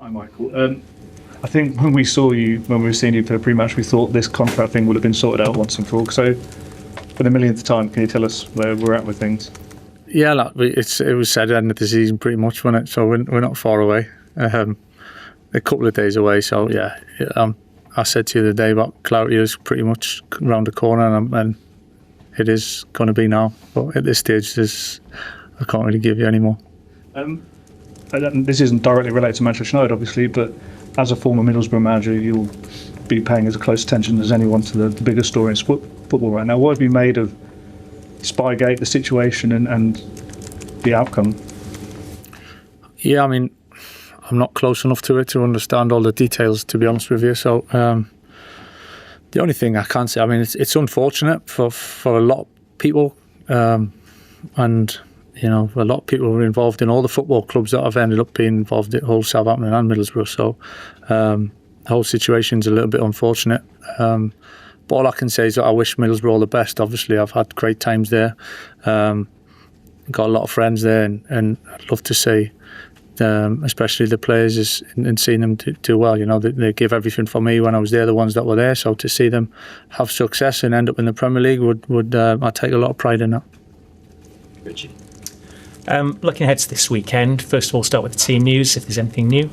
Hi, Michael. I think when we were seeing you for the pre-match, we thought this contract thing would have been sorted out once and for all. So, for the millionth time, can you tell us where we're at with things? Yeah, it was said at the end of the season pretty much, wasn't it? So we're not far away. A couple of days away. So yeah, I said to you the day about clarity is pretty much around the corner, and it is going to be now. But at this stage, I can't really give you any more. This isn't directly related to Manchester United, obviously, but as a former Middlesbrough manager, you'll be paying as close attention as anyone to the biggest story in football right now. What have you made of Spygate, the situation, and the outcome? Yeah, I mean, I'm not close enough to it to understand all the details, to be honest with you. So the only thing I can say, I mean, it's unfortunate for a lot of people, and you know, a lot of people were involved in all the football clubs that have ended up being involved in whole Southampton and Middlesbrough. So the whole situation's a little bit unfortunate. But all I can say is that I wish Middlesbrough all the best. Obviously, I've had great times there. Got a lot of friends there, and I'd love to see, especially the players, and seeing them do well. You know, they give everything for me when I was there, the ones that were there. So to see them have success and end up in the Premier League would I'd take a lot of pride in that. Richie. Looking ahead to this weekend, first of all, start with the team news, if there's anything new.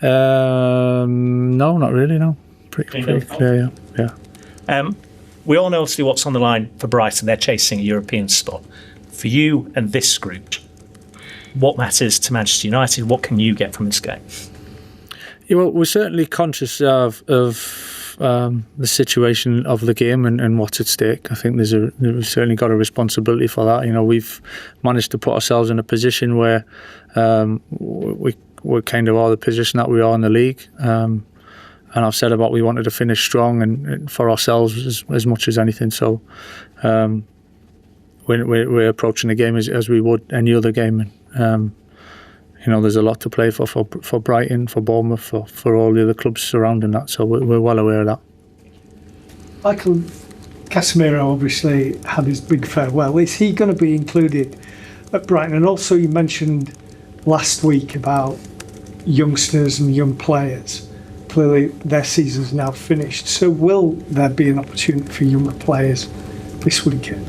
No, not really, no. Pretty clear, yeah. We all know obviously what's on the line for Brighton. They're chasing a European spot. For you and this group, what matters to Manchester United? What can you get from this game? Yeah, well, we're certainly conscious of the situation of the game and what's at stake. I think we've certainly got a responsibility for that. You know, we've managed to put ourselves in a position where we're kind of all the position that we are in the league. And I've said about we wanted to finish strong and for ourselves as much as anything. So we're approaching the game as we would any other game. And, you know, there's a lot to play for Brighton, for Bournemouth, for all the other clubs surrounding that. So we're well aware of that. Michael, Casemiro obviously had his big farewell. Is he going to be included at Brighton? And also you mentioned last week about youngsters and young players. Clearly their season's now finished. So will there be an opportunity for younger players this weekend?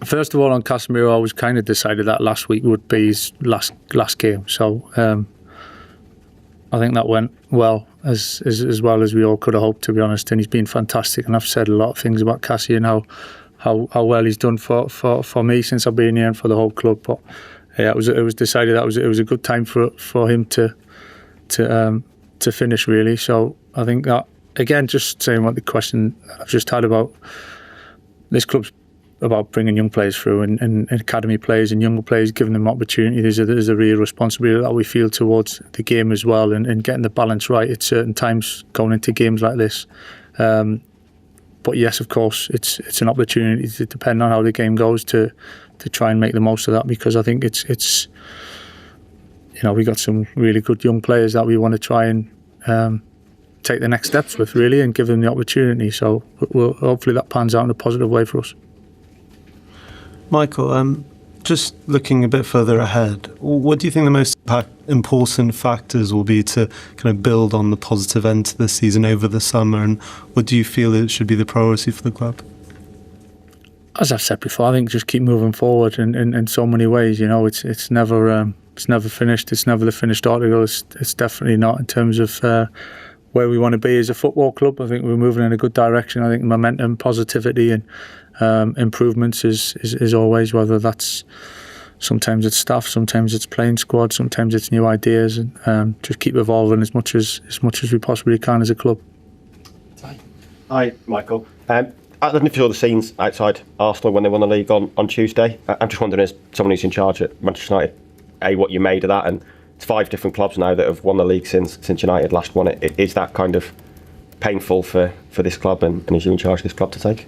First of all, on Casemiro, I was kind of decided that last week would be his last game. So I think that went well, as well as we all could have hoped, to be honest. And he's been fantastic. And I've said a lot of things about Cassie and how well he's done for me since I've been here and for the whole club. But yeah, it was decided that it was a good time for him to finish, really. So I think that, again, just saying what the question I've just had about this club's about bringing young players through and academy players and younger players, giving them opportunity. There's a real responsibility that we feel towards the game as well, and getting the balance right at certain times going into games like this. But yes, of course, it's an opportunity to, depend on how the game goes, to try and make the most of that, because I think it's you know, we got some really good young players that we want to try and take the next steps with, really, and give them the opportunity. So hopefully that pans out in a positive way for us. Michael, just looking a bit further ahead, what do you think the most important factors will be to kind of build on the positive end to the season over the summer, and what do you feel it should be the priority for the club? As I've said before, I think just keep moving forward in so many ways. You know, it's never finished. It's never the finished article. It's definitely not in terms of where we want to be as a football club. I think we're moving in a good direction. I think momentum, positivity, and improvements is always, whether that's sometimes it's staff, sometimes it's playing squad, sometimes it's new ideas, and just keep evolving as much as we possibly can as a club. Hi, Michael. I don't know if you saw the scenes outside Arsenal when they won the league on Tuesday. I'm just wondering, as someone who's in charge at Manchester United, what you made of that, and it's 5 different clubs now that have won the league since United last won it. Is that kind of painful for this club, and is you in charge of this club to take?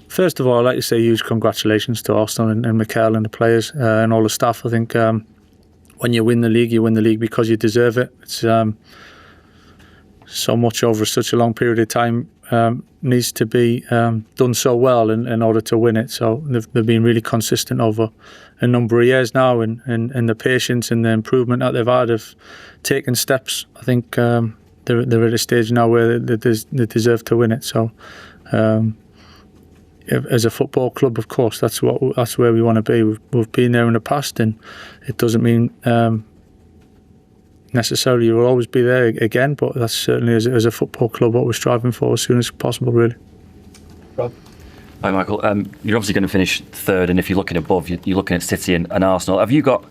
First of all, I'd like to say huge congratulations to Arsenal and Mikel and the players and all the staff. I think when you win the league because you deserve it. It's so much over such a long period of time. needs to be done so well in order to win it. So they've been really consistent over a number of years now, and the patience and the improvement that they've had of taking steps. I think they're at a stage now where they deserve to win it. So as a football club, of course, that's where we want to be. We've been there in the past, and it doesn't mean necessarily you will always be there again, but that's certainly as a football club what we're striving for as soon as possible, really. Rob? Hi, Michael. You're obviously going to finish third, and if you're looking above, you're looking at City and Arsenal. Have you got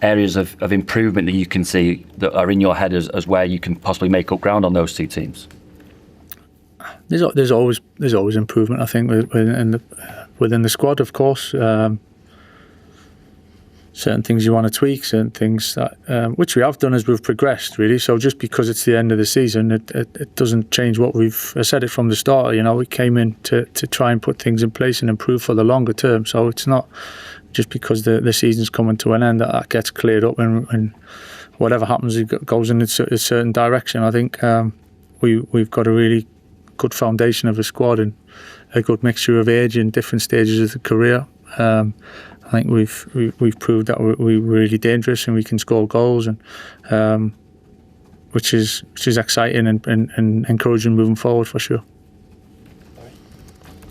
areas of improvement that you can see that are in your head as where you can possibly make up ground on those two teams? There's always improvement, I think, within the squad, of course. Certain things you want to tweak, certain things that which we have done as we've progressed, really. So just because it's the end of the season, it doesn't change what we've. I said it from the start. We came in to try and put things in place and improve for the longer term. So it's not just because the season's coming to an end that gets cleared up, and whatever happens, it goes in a certain direction. I think we've got a really good foundation of a squad and a good mixture of age and different stages of the career. I think we've proved that we're really dangerous and we can score goals, and which is exciting and encouraging moving forward for sure.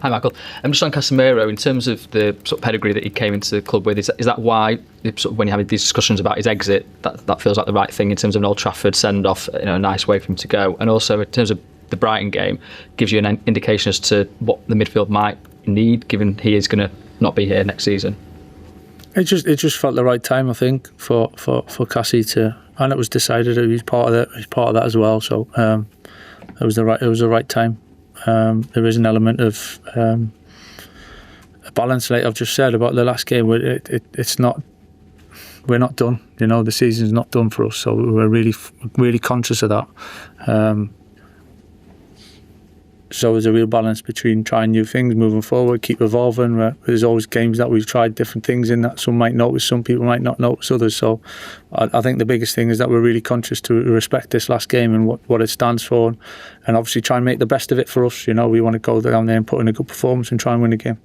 Hi Michael, I'm just on Casemiro. In terms of the sort of pedigree that he came into the club with, is that why sort of when you're having these discussions about his exit, that feels like the right thing in terms of an Old Trafford send off, a nice way for him to go, and also in terms of the Brighton game, gives you an indication as to what the midfield might need, given he is going to not be here next season. It just felt the right time, I think, for Cassie to, and it was decided that he's part of that as well. So it was the right time. There is an element of a balance, like I've just said about the last game. It's not. We're not done. The season's not done for us. So we're really conscious of that. So there's a real balance between trying new things, moving forward, keep evolving. There's always games that we've tried different things in that some might notice, some people might not notice others. So I think the biggest thing is that we're really conscious to respect this last game and what it stands for, and obviously try and make the best of it for us. We want to go down there and put in a good performance and try and win the game.